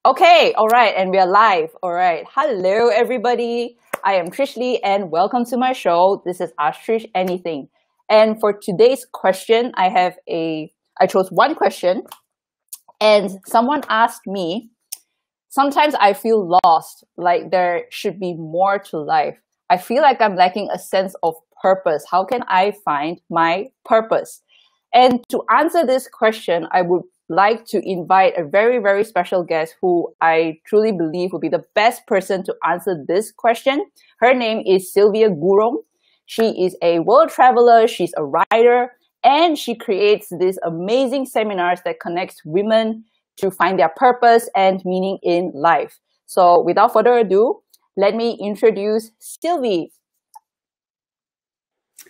Okay, all right, and we are live. All right. Hello, everybody. I am Trish Lee, and welcome to my show. This is Ask Trish Anything. And for today's question, I chose one question, and someone asked me, sometimes I feel lost, like there should be more to life. I feel like I'm lacking a sense of purpose. How can I find my purpose? And to answer this question, I would like to invite a very, very special guest who I truly believe will be the best person to answer this question. Her name is Silviye Gurung. She is a world traveler, she's a writer, and she creates these amazing seminars that connects women to find their purpose and meaning in life. So without further ado, let me introduce Silviye.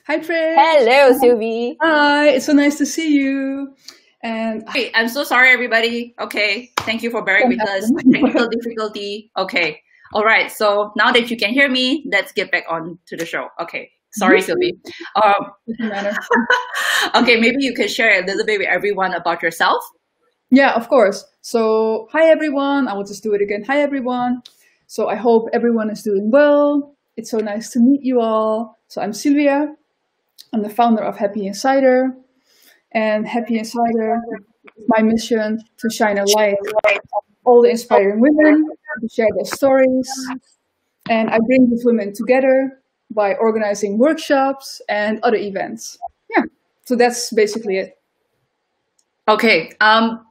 Hi, Trish. Hello, Silviye. Hi, it's so nice to see you. And Hey, I'm so sorry, everybody. Okay, thank you for bearing with us. Technical difficulty. Okay, all right. So now that you can hear me, let's get back on to the show. Okay, sorry, Silviye. doesn't matter. Okay, maybe you can share a little bit with everyone about yourself. Yeah, of course. So, hi, everyone. I will just do it again. Hi, everyone. So, I hope everyone is doing well. It's so nice to meet you all. So, I'm Silviye. I'm the founder of Happy Insider. And Happy Insider is my mission to shine a light on all the inspiring women, to share their stories. And I bring these women together by organizing workshops and other events. Yeah, so that's basically it. Okay,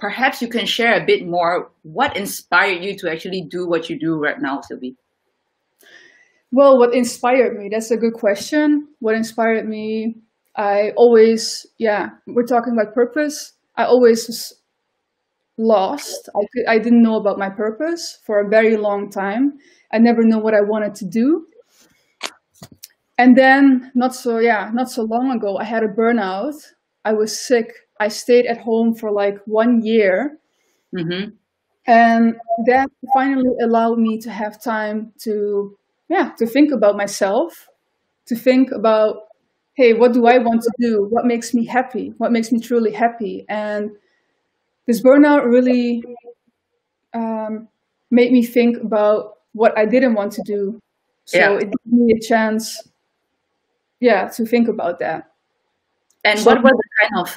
perhaps you can share a bit more. What inspired you to actually do what you do right now, Silviye? Well, what inspired me? That's a good question. What inspired me? We're talking about purpose. I always was lost. I didn't know about my purpose for a very long time. I never knew what I wanted to do. And then not so long ago, I had a burnout. I was sick. I stayed at home for like 1 year. Mm-hmm. And that finally allowed me to have time to think about myself, to think about, hey, what do I want to do? What makes me happy? What makes me truly happy? And this burnout really made me think about what I didn't want to do. So it gave me a chance, to think about that. And what were the kind of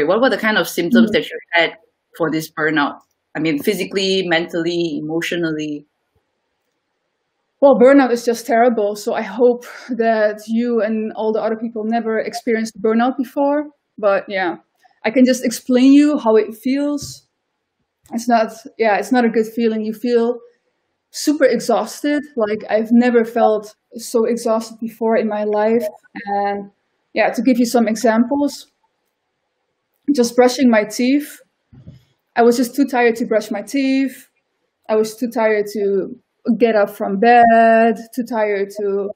what were the kind of symptoms that you had for this burnout? I mean, physically, mentally, emotionally? Well, burnout is just terrible. So I hope that you and all the other people never experienced burnout before. But yeah, I can just explain you how it feels. It's not a good feeling. You feel super exhausted. Like I've never felt so exhausted before in my life. And to give you some examples, just brushing my teeth. I was just too tired to brush my teeth. I was too tired to get up from bed, too tired to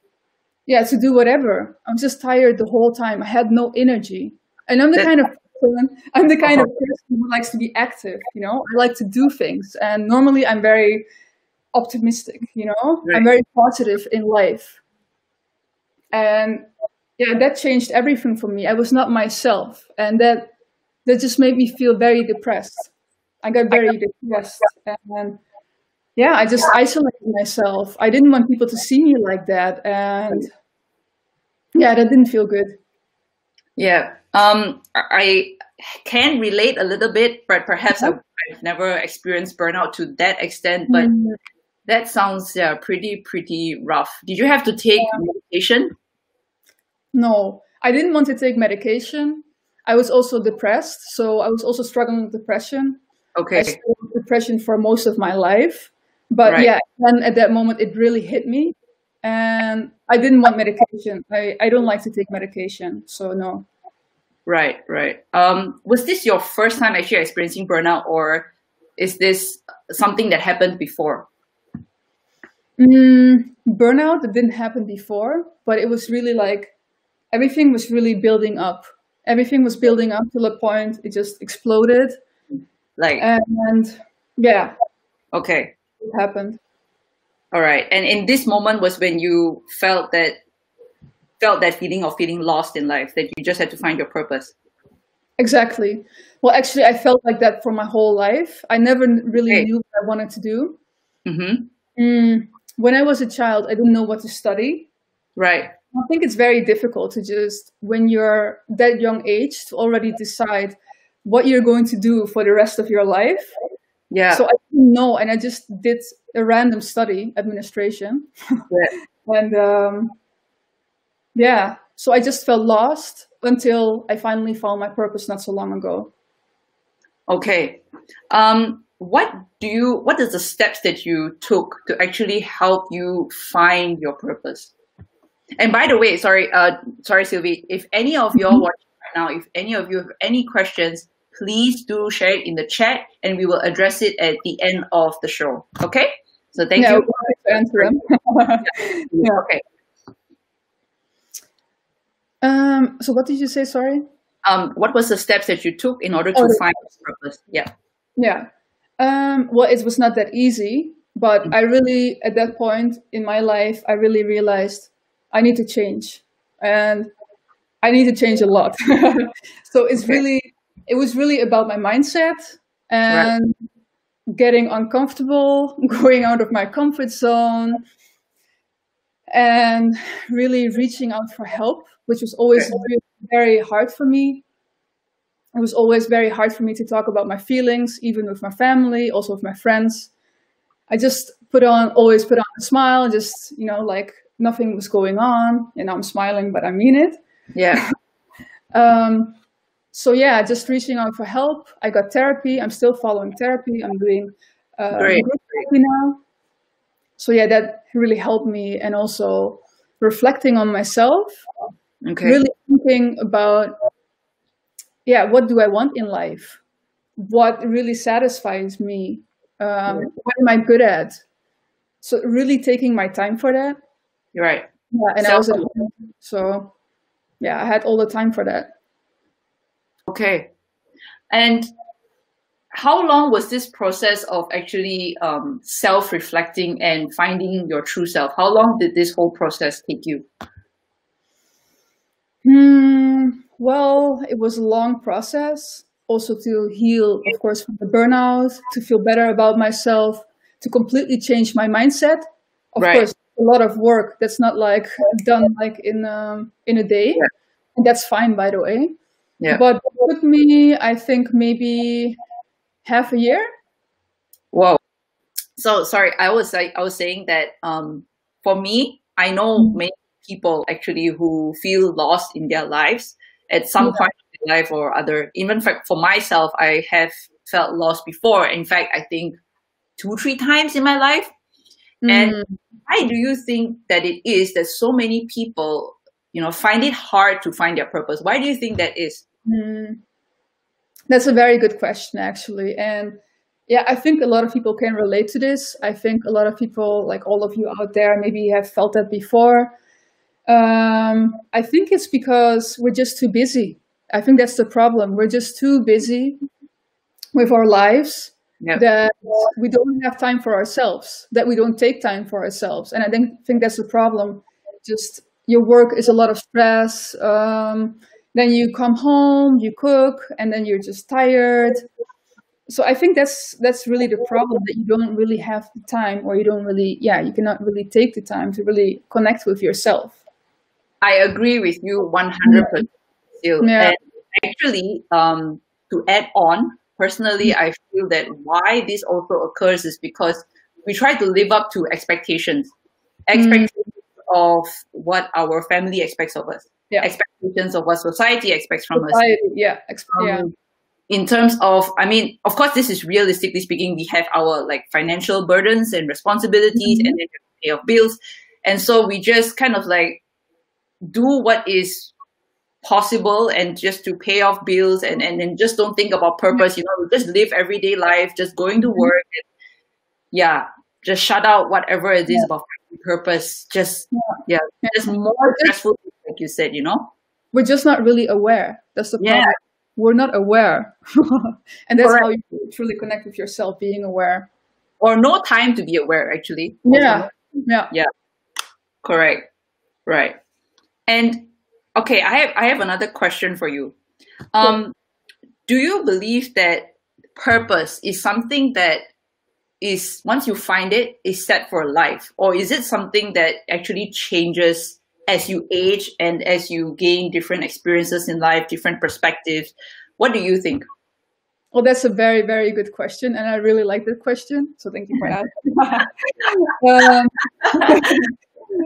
do whatever. I'm just tired the whole time. I had no energy. And I'm the kind of person who likes to be active, I like to do things. And normally I'm very optimistic, Right. I'm very positive in life. And that changed everything for me. I was not myself. And that just made me feel very depressed. I got very depressed. And I just isolated myself. I didn't want people to see me like that. And that didn't feel good. Yeah. I can relate a little bit, but perhaps I've never experienced burnout to that extent. But that sounds pretty rough. Did you have to take medication? No, I didn't want to take medication. I was also depressed. So I was also struggling with depression. Okay. I struggled with depression for most of my life. But then at that moment, it really hit me. And I didn't want medication. I don't like to take medication. So no. Right. Was this your first time actually experiencing burnout, or is this something that happened before? Burnout didn't happen before, but it was really like everything was really building up. Everything was building up till a point it just exploded. Okay. It happened. All right. And in this moment was when you felt that feeling of feeling lost in life, that you just had to find your purpose. Exactly. Well, actually, I felt like that for my whole life. I never really Okay. knew what I wanted to do. Mm-hmm. When I was a child, I didn't know what to study. Right. I think it's very difficult to just, when you're that young age, to already decide what you're going to do for the rest of your life. Yeah. So I didn't know, and I just did a random study, administration. Yeah. And yeah, so I just felt lost until I finally found my purpose not so long ago. Okay. What is the steps that you took to actually help you find your purpose? And by the way, sorry, Sylvie, if any of you are watching right now, if any of you have any questions, please do share it in the chat and we will address it at the end of the show. Okay? So thank you. We'll try to answer them. Yeah. Okay. So what did you say? Sorry. What was the steps that you took in order to find your purpose? Yeah. Yeah. Well, it was not that easy, but I really, at that point in my life, I really realized I need to change, and I need to change a lot. So it was really about my mindset and getting uncomfortable, going out of my comfort zone, and really reaching out for help, which was always very hard for me. It was always very hard for me to talk about my feelings, even with my family, also with my friends. I just always put on a smile, just, like nothing was going on. I'm smiling, but I mean it. Yeah. So yeah, just reaching out for help. I got therapy. I'm still following therapy. I'm doing Great. group therapy now. So yeah, that really helped me. And also reflecting on myself, really thinking about, what do I want in life? What really satisfies me? What am I good at? So really taking my time for that. You're right. Yeah, and I was at home, so yeah, I had all the time for that. Okay. And how long was this process of actually self-reflecting and finding your true self? How long did this whole process take you? Well, it was a long process, also to heal, of course, from the burnout, to feel better about myself, to completely change my mindset. Of course, a lot of work that's not like done like in a day, and that's fine, by the way. Yeah. But it took me, I think, maybe half a year. Whoa! So sorry, I was saying that for me, I know many people actually who feel lost in their lives at some point in their life or other. Even for myself, I have felt lost before. In fact, I think 2-3 times in my life. And why do you think that it is that so many people, find it hard to find their purpose? Why do you think that is? That's a very good question, actually. And yeah, I think a lot of people can relate to this. I think a lot of people, like all of you out there, maybe have felt that before. I think it's because we're just too busy. I think that's the problem. We're just too busy with our lives that we don't have time for ourselves, that we don't take time for ourselves. And I think that's the problem. Just your work is a lot of stress. Then you come home, you cook, and then you're just tired. So I think that's really the problem, that you don't really have the time, or you don't really, you cannot really take the time to really connect with yourself. I agree with you 100%. And actually, to add on, personally, I feel that why this also occurs is because we try to live up to expectations of what our family expects of us, expectations of what society expects from us. In terms of, I mean, of course, this is realistically speaking, we have our financial burdens and responsibilities, and then we have to pay off bills. And so we just kind of do what is possible and just to pay off bills and then just don't think about purpose, just live everyday life, just going to work. And, just shut out whatever it is about purpose. Just, just more stressful, like you said, We're just not really aware. That's the problem. We're not aware. And that's how you truly connect with yourself, being aware. Or no time to be aware, actually. Yeah. Correct. Right. And okay, I have another question for you. do you believe that purpose is something that is, once you find it, is set for life? Or is it something that actually changes as you age and as you gain different experiences in life, different perspectives? What do you think? Well, that's a very, very good question. And I really like that question. So thank you for asking.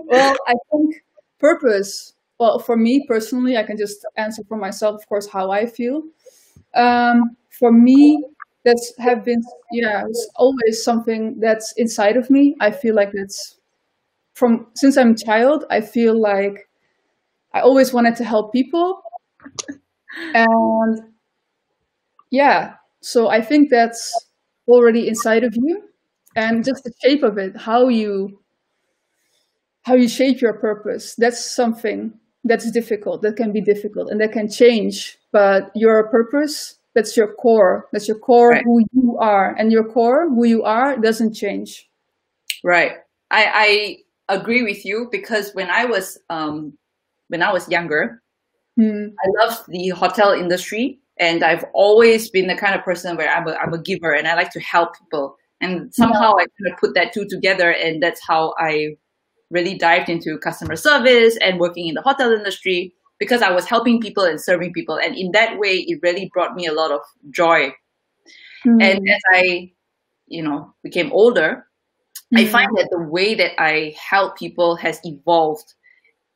Well, I think purpose, well, for me personally, I can just answer for myself, of course, how I feel. For me, it's always something that's inside of me. I feel like since I'm a child, I feel like I always wanted to help people. And yeah, so I think that's already inside of you, and just the shape of it, how you shape your purpose, that's something that's difficult, that can be difficult, and that can change. But your purpose, that's your core. That's your core, right. Who you are. And your core, who you are, doesn't change. Right. I agree with you, because when I was younger, I loved the hotel industry, and I've always been the kind of person where I'm a giver, and I like to help people. And somehow I kind of put that two together, and that's how I really dived into customer service and working in the hotel industry, because I was helping people and serving people. And in that way, it really brought me a lot of joy. And as I, became older, I find that the way that I help people has evolved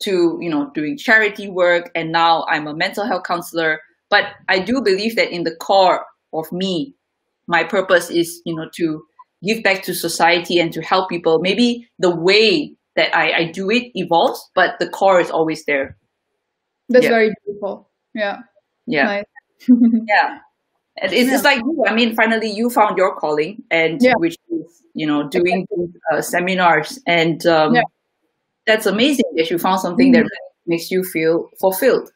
to, doing charity work. And now I'm a mental health counselor. But I do believe that in the core of me, my purpose is, to give back to society and to help people. Maybe the way that I do it evolves, but the core is always there. That's very beautiful. Yeah. Yeah. Nice. Yeah. It's like you. I mean, finally you found your calling, and which is, doing seminars, and that's amazing that you found something that really makes you feel fulfilled.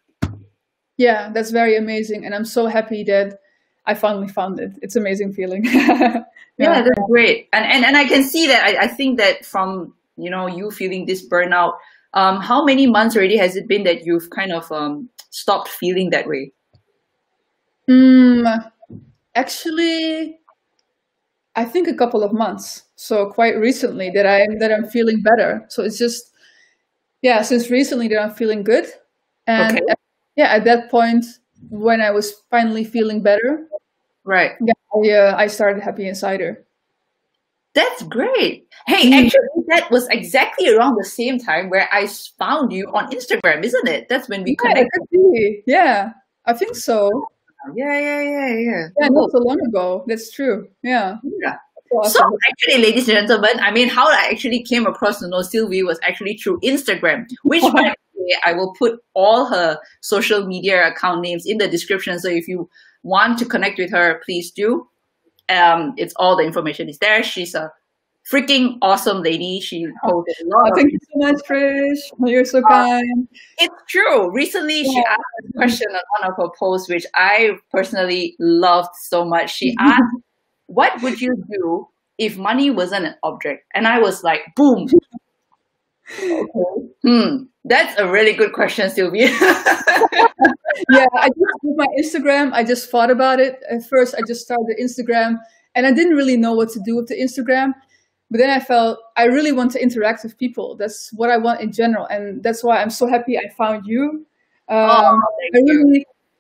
Yeah, that's very amazing. And I'm so happy that I finally found it. It's an amazing feeling. Yeah, that's great. And I can see that. I think that from, you feeling this burnout, how many months already has it been that you've kind of stopped feeling that way? Actually, I think a couple of months. So quite recently that I'm feeling better. So it's just, since recently that I'm feeling good. And at that point, when I was finally feeling better, right? I started Happy Insider. That's great. Hey, actually, that was exactly around the same time where I found you on Instagram, isn't it? That's when we connected. Yeah, I think so. Yeah. Yeah, not so long ago. That's true. Yeah. Awesome. So actually, ladies and gentlemen, I mean, how I actually came across to know Silviye was actually through Instagram, which by the way, I will put all her social media account names in the description. So if you want to connect with her, please do. It's all the information is there. She's a freaking awesome lady. She posted a lot. Thank you so much, Trish. You're so kind. It's true. Recently, she asked a question on one of her posts, which I personally loved so much. She asked, "What would you do if money wasn't an object?" And I was like, boom. Okay. That's a really good question, Silviye. Yeah, I just with my Instagram, I just thought about it. At first, I just started Instagram, and I didn't really know what to do with the Instagram. But then I felt I really want to interact with people. That's what I want in general, and that's why I'm so happy I found you. I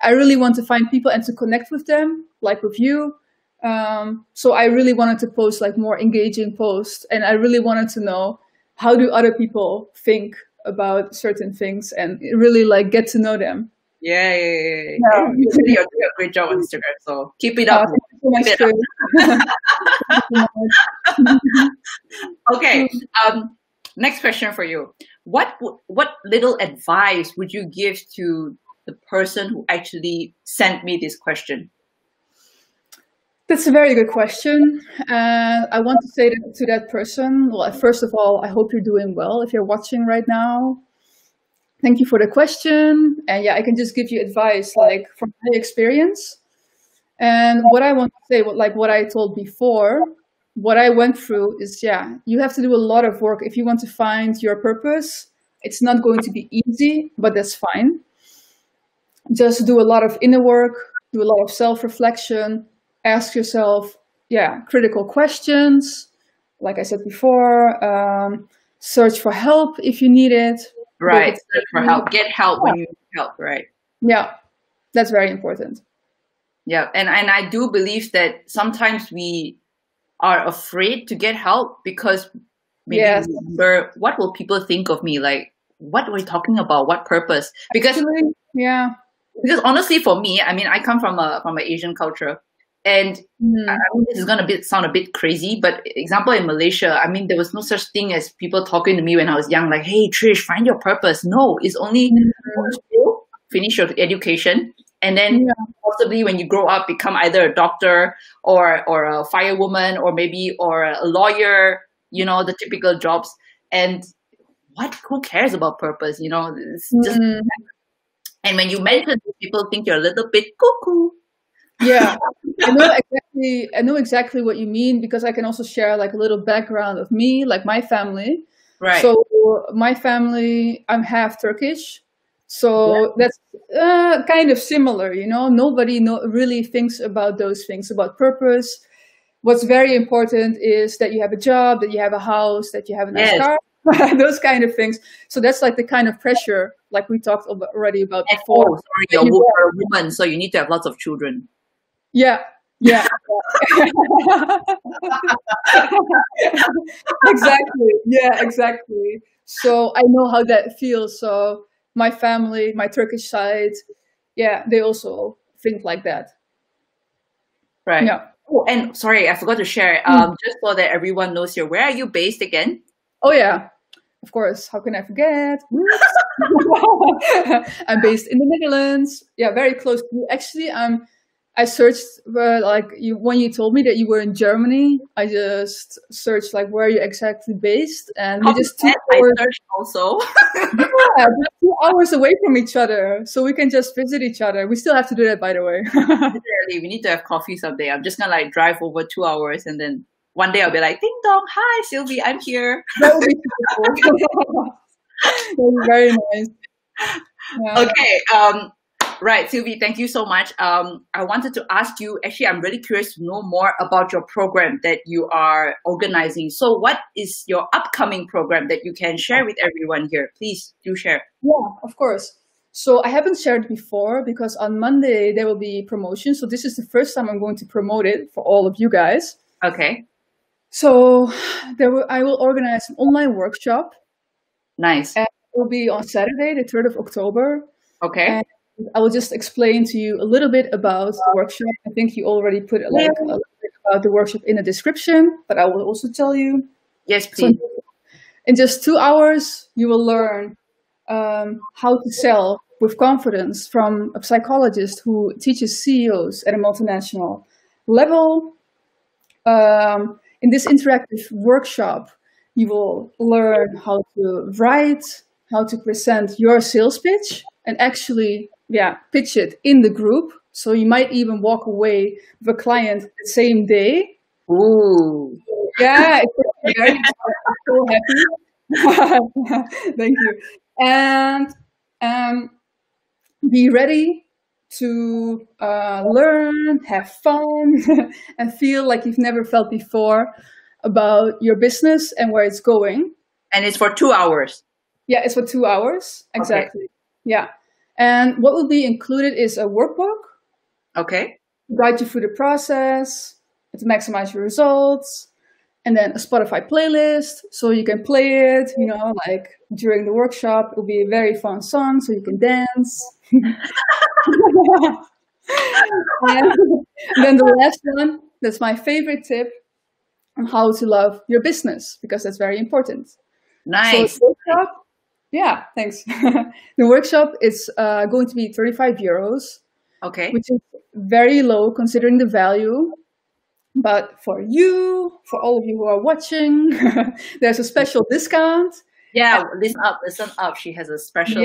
really want to find people and to connect with them, like with you. So I really wanted to post like more engaging posts, and I really wanted to know, how do other people think about certain things, and really like get to know them. Yeah. You're doing a great job on Instagram, so keep it up. Okay. Next question for you. What little advice would you give to the person who actually sent me this question? That's a very good question. And I want to say to that person, well, first of all, I hope you're doing well. If you're watching right now, thank you for the question. And yeah, I can just give you advice, like from my experience. And what I want to say, what I told before, what I went through is, you have to do a lot of work. If you want to find your purpose, it's not going to be easy, but that's fine. Just do a lot of inner work, do a lot of self-reflection, ask yourself, critical questions. Like I said before, search for help if you need it. Right. Search for help. Get help when you need help. Right. Yeah, that's very important. Yeah, and I do believe that sometimes we are afraid to get help because maybe we remember, what will people think of me? Like, what are we talking about? What purpose? Because because honestly, for me, I mean, I come from an Asian culture, and I mean, this is gonna sound a bit crazy, but example in Malaysia, I mean, there was no such thing as people talking to me when I was young, like, "Hey, Trish, find your purpose." No, it's only finish your education. And then possibly when you grow up, become either a doctor or a firewoman or a lawyer, you know, the typical jobs. And who cares about purpose? You know, it's just, and when you mention it, people think you're a little bit cuckoo. Yeah, I know exactly what you mean, because I can also share like a little background of me, like my family. Right. So my family, I'm half Turkish. So that's kind of similar, you know. Nobody really thinks about those things, about purpose. What's very important is that you have a job, that you have a house, that you have a nice car, those kind of things. So that's like the kind of pressure, like we talked already about before. Oh, sorry, you're a woman, so you need to have lots of children. Yeah. Exactly. Yeah, exactly. So I know how that feels. So my family, my Turkish side, they also think like that. Right. Yeah. Oh, and sorry, I forgot to share. Just so that everyone knows here, where are you based again? Oh yeah, of course. How can I forget? I'm based in the Netherlands. Yeah, very close to you. Actually, I searched when you told me that you were in Germany. I just searched like where are you exactly based, and we just 2 hours. I searched also. Yeah, just 2 hours away from each other, so we can just visit each other. We still have to do that, by the way. Literally, we need to have coffee someday. I'm just gonna like drive over 2 hours, and then one day I'll be like, "Ding dong, hi Sylvie, I'm here." That would be beautiful. That would be very nice. Yeah. Okay. Right, Sylvie, thank you so much. I wanted to ask you, actually, I'm really curious to know more about your program that you are organizing. So what is your upcoming program that you can share with everyone here? Please do share. Yeah, of course. So I haven't shared before because on Monday there will be promotion. So this is the first time I'm going to promote it for all of you guys. Okay. So I will organize an online workshop. Nice. And it will be on Saturday, the 3rd of October. Okay. And I will just explain to you a little bit about the workshop. I think you already put a little bit about the workshop in the description, but I will also tell you. Yes, please. So in just 2 hours, you will learn how to sell with confidence from a psychologist who teaches CEOs at a multinational level. In this interactive workshop, you will learn how to write, how to present your sales pitch, and actually pitch it in the group. So you might even walk away with a client the same day. Ooh. Yeah, it's very I'm so happy. Thank you. And be ready to learn, have fun, and feel like you've never felt before about your business and where it's going. And it's for 2 hours. Yeah, it's for 2 hours. Exactly. Okay. Yeah. And what will be included is a workbook. Okay. To guide you through the process, to maximize your results, and then a Spotify playlist so you can play it, you know, like during the workshop. It will be a very fun song so you can dance. And then the last one, that's my favorite tip on how to love your business, because that's very important. Nice. So workshop, yeah, thanks. The workshop is going to be 35 euros. Okay. Which is very low considering the value. But for you, for all of you who are watching, there's a special discount. Yeah, listen up. She has a special.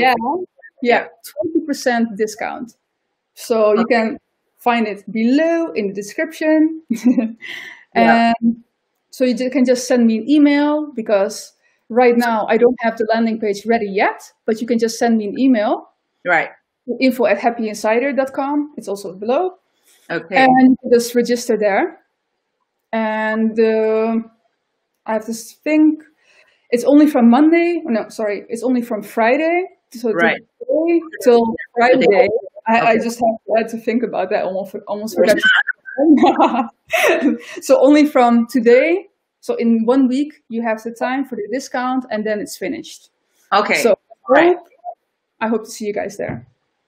Yeah, 20% discount. So you can find it below in the description. And so you can just send me an email, because right now I don't have the landing page ready yet, but you can just send me an email. Right. info@happyinsider.com. It's also below. Okay. And just register there. And I have to think, it's only from Monday. Oh, no, sorry. It's only from Friday. So Right. today till Friday. I Okay. just had to think about that. Almost forgot. So only from today. So in 1 week, you have the time for the discount, and then it's finished. Okay. So Right. I hope to see you guys there.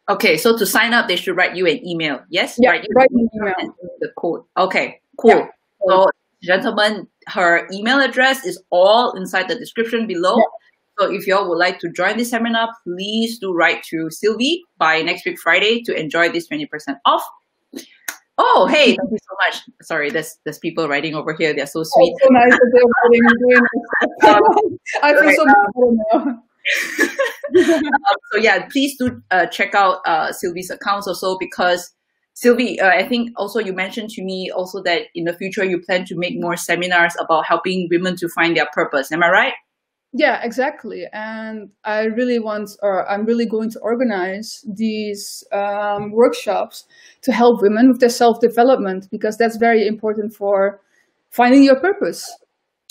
Okay. So to sign up, they should write you an email. Yes. Yeah, Write write me an email. the code. Okay. Cool. Yeah. So, gentlemen, her email address is all inside the description below. Yeah. So if y'all would like to join this seminar, please do write to Sylvie by next week Friday to enjoy this 20% off. Oh, hey, thank you so much. Sorry, there's people writing over here. They're so sweet. Oh, so nice that they're writing and doing this. I feel so much better now. So yeah, please do check out Sylvie's accounts also, because Sylvie, I think also you mentioned to me also that in the future you plan to make more seminars about helping women to find their purpose. Am I right? Yeah, exactly. And I'm really going to organize these workshops to help women with their self-development, because that's very important for finding your purpose.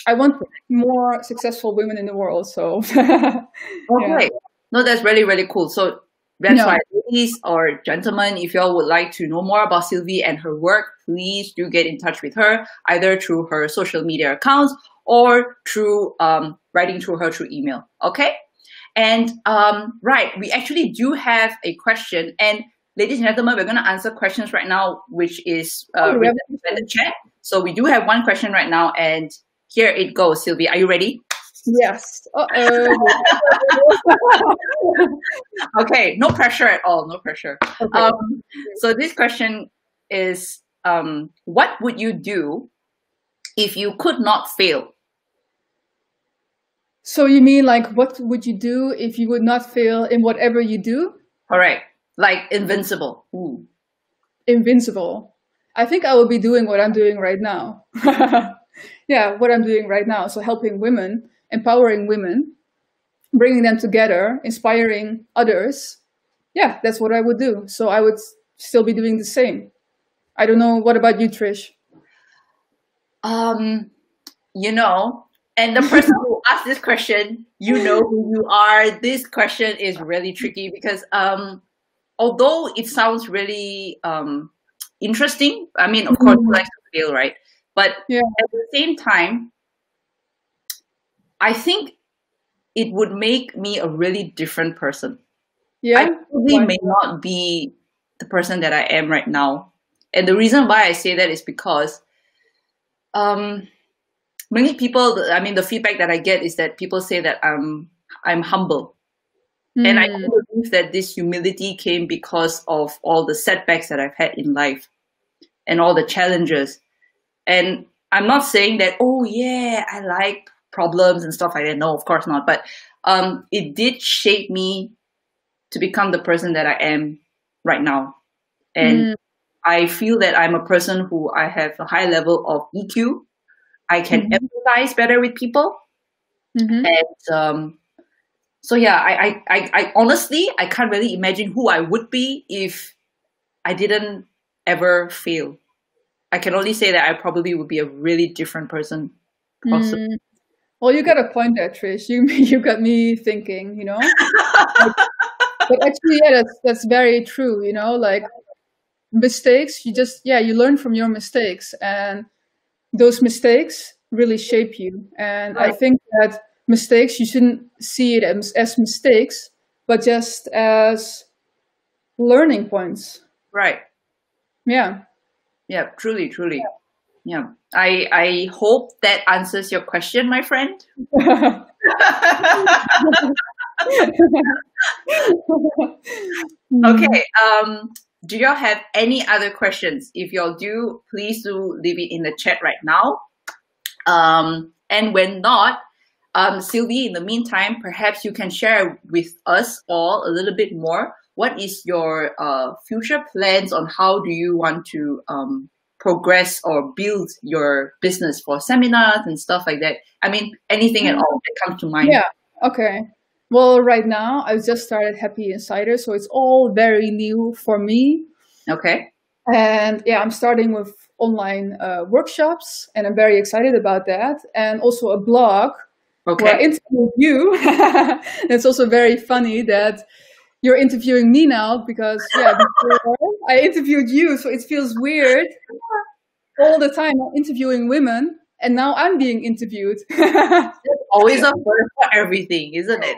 I want more successful women in the world. So, okay. No, that's really, really cool. So that's why, ladies or gentlemen, if y'all would like to know more about Sylvie and her work, please do get in touch with her, either through her social media accounts or through writing to her through email. Okay? And right, we actually do have a question. And ladies and gentlemen, we're going to answer questions right now, which is written in the chat. So we do have one question right now, and here it goes. Sylvie, are you ready? Yes. Uh-oh. Okay, no pressure at all. No pressure. Okay. So this question is, what would you do if you could not fail? So you mean like, what would you do if you would not fail in whatever you do? All right, like invincible. Ooh. Invincible. I think I will be doing what I'm doing right now. Yeah, what I'm doing right now. So helping women, empowering women, bringing them together, inspiring others. Yeah, that's what I would do. So I would still be doing the same. I don't know. What about you, Trish? You know, and the person who asked this question, you know who you are. This question is really tricky because although it sounds really interesting, I mean, of course, who likes to fail, right? But at the same time, I think it would make me a really different person. Yeah. I probably may not be the person that I am right now. And the reason why I say that is because many people, I mean, the feedback that I get is that people say that I'm humble. And I believe that this humility came because of all the setbacks that I've had in life and all the challenges. And I'm not saying that, oh yeah, I like problems and stuff like that. No, of course not. But it did shape me to become the person that I am right now. And I feel that I'm a person who I have a high level of EQ. I can empathize better with people. And so yeah, I honestly, I can't really imagine who I would be if I didn't ever fail. I can only say that I probably would be a really different person. Possibly. Well, you got a point there, Trish. You got me thinking, you know. But actually, yeah, that's very true. You know, like mistakes, you learn from your mistakes, and those mistakes really shape you. And I think that mistakes, you shouldn't see it as mistakes, but just as learning points. Right. Yeah. Yeah, truly. Yeah. I hope that answers your question, my friend. Okay. Do y'all have any other questions? If y'all do, please do leave it in the chat right now. And when not, Sylvie, in the meantime, perhaps you can share with us all a little bit more. What is your future plans on how do you want to progress or build your business for seminars and stuff like that? I mean, anything at all that comes to mind. Yeah. Okay. Well, right now I just started Happy Insider, so it's all very new for me. Okay. And yeah, I'm starting with online workshops, and I'm very excited about that. And also a blog where I interviewed you. It's also very funny that you're interviewing me now because before I interviewed you, so it feels weird. All the time I'm interviewing women, and now I'm being interviewed. Always a first for everything, isn't it?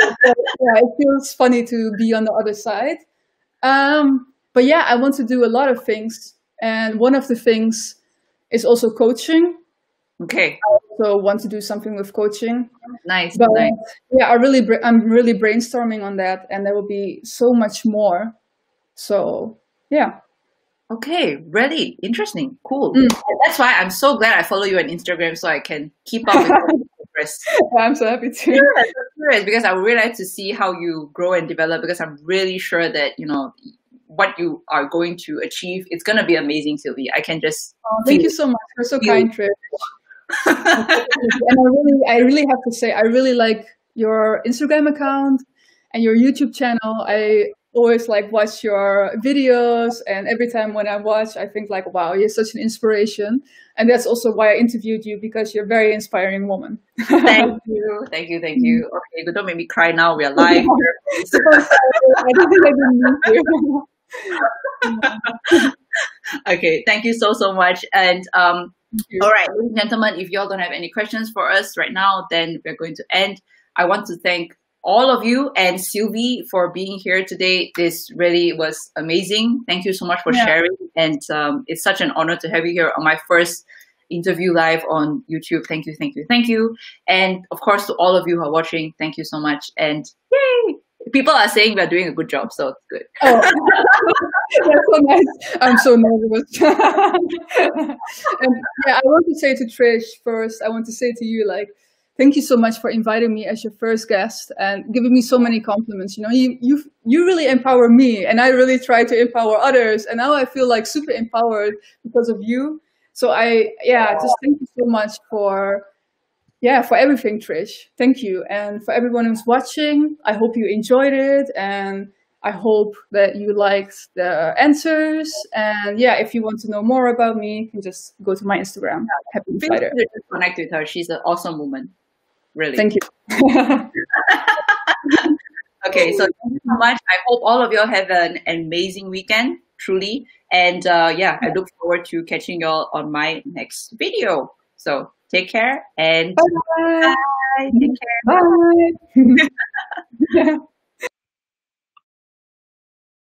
Yeah, it feels funny to be on the other side. But yeah, I want to do a lot of things, and one of the things is also coaching. Okay. I also want to do something with coaching. Nice. But nice. yeah, I'm really brainstorming on that, and there will be so much more. So yeah. Okay, really interesting, cool. That's why I'm so glad I follow you on Instagram so I can keep up with your progress. I'm so happy to. Yeah, so curious because I would really like to see how you grow and develop, because I'm really sure that what you are going to achieve. It's going to be amazing, Sylvie. I can just thank you so much. You're so kind, Trish. And I really have to say, I really like your Instagram account and your YouTube channel. I always watch your videos, and every time when I watch, I think wow, you're such an inspiration. And that's also why I interviewed you, because you're a very inspiring woman. Thank you. Okay, but don't make me cry now. We are live. I didn't mean to. Okay, thank you so much. And all right, ladies and gentlemen, if y'all don't have any questions for us right now, then we're going to end. I want to thank all of you and Silvi for being here today. This really was amazing. Thank you so much for sharing. And it's such an honor to have you here on my first interview live on YouTube. Thank you. And of course, to all of you who are watching, thank you so much. And yay! People are saying we're doing a good job, so it's good. Oh, that's so nice. I'm so nervous. And yeah, I want to say to Trish first, I want to say to you, thank you so much for inviting me as your first guest and giving me so many compliments. You really empower me, and I really try to empower others. And now I feel super empowered because of you. So just thank you so much for everything, Trish. Thank you. And for everyone who's watching, I hope you enjoyed it, and I hope that you liked the answers. And yeah, if you want to know more about me, you can just go to my Instagram, Happy Insider. Connect with her. She's an awesome woman. Really. Thank you. Okay, so thank you so much. I hope all of y'all have an amazing weekend, truly. And I look forward to catching y'all on my next video. So take care and bye. Take care. Bye.